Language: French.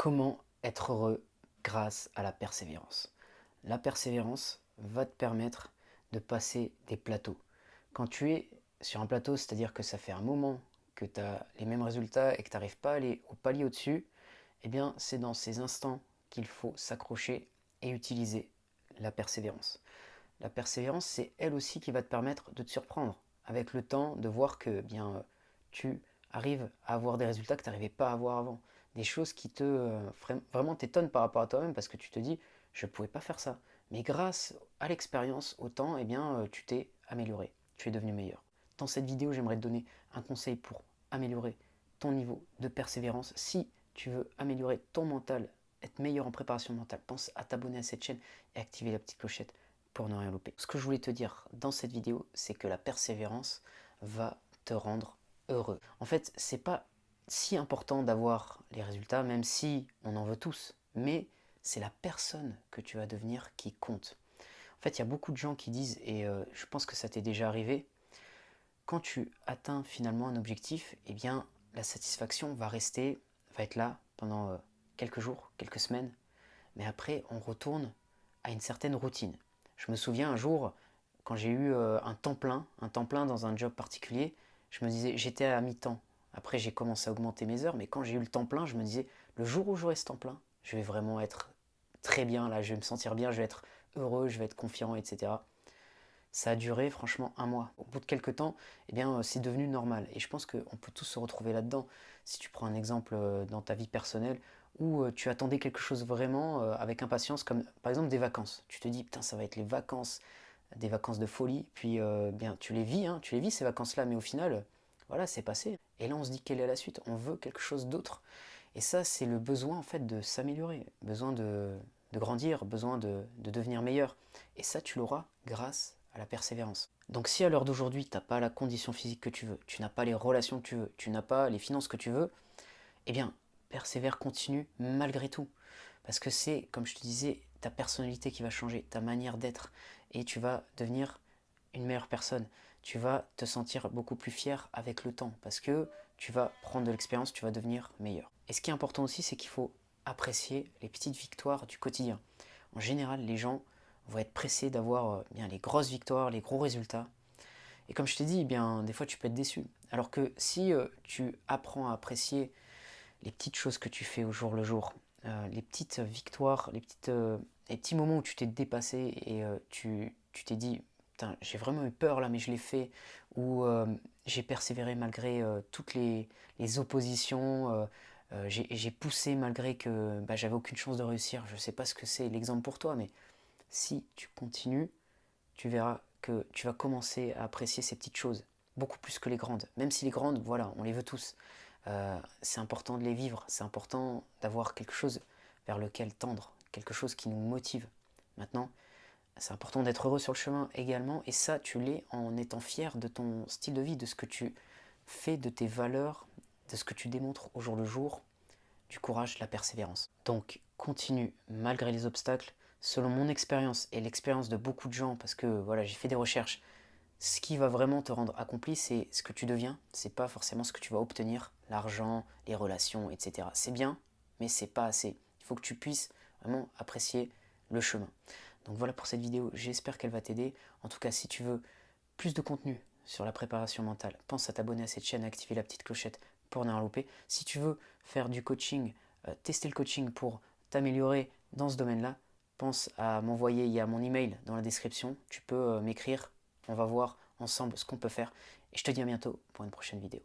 Comment être heureux grâce à la persévérance? La persévérance va te permettre de passer des plateaux. Quand tu es sur un plateau, c'est-à-dire que ça fait un moment que tu as les mêmes résultats et que tu n'arrives pas à aller au palier au-dessus, eh bien c'est dans ces instants qu'il faut s'accrocher et utiliser la persévérance. La persévérance, c'est elle aussi qui va te permettre de te surprendre avec le temps, de voir que tu arrives à avoir des résultats que tu n'arrivais pas à avoir avant. Des choses qui te vraiment t'étonnent par rapport à toi-même parce que tu te dis, je ne pouvais pas faire ça. Mais grâce à l'expérience, au temps, tu t'es amélioré, tu es devenu meilleur. Dans cette vidéo, j'aimerais te donner un conseil pour améliorer ton niveau de persévérance. Si tu veux améliorer ton mental, être meilleur en préparation mentale, pense à t'abonner à cette chaîne et activer la petite clochette pour ne rien louper. Ce que je voulais te dire dans cette vidéo, c'est que la persévérance va te rendre heureux. En fait, c'est pas si important d'avoir les résultats, même si on en veut tous, mais c'est la personne que tu vas devenir qui compte. En fait, il y a beaucoup de gens qui disent, et je pense que ça t'est déjà arrivé, quand tu atteins finalement un objectif, eh bien, la satisfaction va être là pendant quelques jours, quelques semaines, mais après, on retourne à une certaine routine. Je me souviens un jour, quand j'ai eu un temps plein dans un job particulier, je me disais, j'étais à mi-temps. Après, j'ai commencé à augmenter mes heures, mais quand j'ai eu le temps plein, je me disais, le jour où j'aurai ce temps plein, je vais vraiment être très bien, là, je vais me sentir bien, je vais être heureux, je vais être confiant, etc. Ça a duré franchement un mois. Au bout de quelques temps, c'est devenu normal. Et je pense qu'on peut tous se retrouver là-dedans. Si tu prends un exemple dans ta vie personnelle où tu attendais quelque chose vraiment avec impatience, comme par exemple des vacances. Tu te dis, putain, ça va être les vacances, des vacances de folie. Puis tu les vis, hein, tu les vis ces vacances-là, mais au final, voilà, c'est passé. Et là, on se dit, quelle est la suite? On veut quelque chose d'autre. Et ça, c'est le besoin en fait de s'améliorer, besoin de grandir, besoin de devenir meilleur. Et ça, tu l'auras grâce à la persévérance. Donc si à l'heure d'aujourd'hui, tu n'as pas la condition physique que tu veux, tu n'as pas les relations que tu veux, tu n'as pas les finances que tu veux, eh bien, persévère, continue malgré tout. Parce que c'est, comme je te disais, ta personnalité qui va changer, ta manière d'être. Et tu vas devenir une meilleure personne. Tu vas te sentir beaucoup plus fier avec le temps. Parce que tu vas prendre de l'expérience, tu vas devenir meilleur. Et ce qui est important aussi, c'est qu'il faut apprécier les petites victoires du quotidien. En général, les gens vont être pressés d'avoir bien les grosses victoires, les gros résultats. Et comme je t'ai dit, bien des fois tu peux être déçu. Alors que si tu apprends à apprécier les petites choses que tu fais au jour le jour, les petites victoires, les petits moments où tu t'es dépassé et tu t'es dit, putain, j'ai vraiment eu peur là, mais je l'ai fait, ou j'ai persévéré malgré toutes les oppositions, j'ai poussé malgré que j'avais aucune chance de réussir. Je ne sais pas ce que c'est l'exemple pour toi, mais si tu continues, tu verras que tu vas commencer à apprécier ces petites choses, beaucoup plus que les grandes. Même si les grandes, voilà, on les veut tous. C'est important de les vivre, c'est important d'avoir quelque chose vers lequel tendre, quelque chose qui nous motive. Maintenant, c'est important d'être heureux sur le chemin également, et ça, tu l'es en étant fier de ton style de vie, de ce que tu fais, de tes valeurs, de ce que tu démontres au jour le jour, du courage, de la persévérance. Donc, continue malgré les obstacles. Selon mon expérience et l'expérience de beaucoup de gens, parce que voilà, j'ai fait des recherches, ce qui va vraiment te rendre accompli, c'est ce que tu deviens. C'est pas forcément ce que tu vas obtenir, l'argent, les relations, etc. C'est bien, mais c'est pas assez. Il faut que tu puisses vraiment apprécier le chemin. Donc voilà pour cette vidéo, j'espère qu'elle va t'aider. En tout cas, si tu veux plus de contenu sur la préparation mentale, pense à t'abonner à cette chaîne et activer la petite clochette pour ne rien louper. Si tu veux faire du coaching, tester le coaching pour t'améliorer dans ce domaine-là, pense à m'envoyer, il y a mon email dans la description, tu peux m'écrire, on va voir ensemble ce qu'on peut faire. Et je te dis à bientôt pour une prochaine vidéo.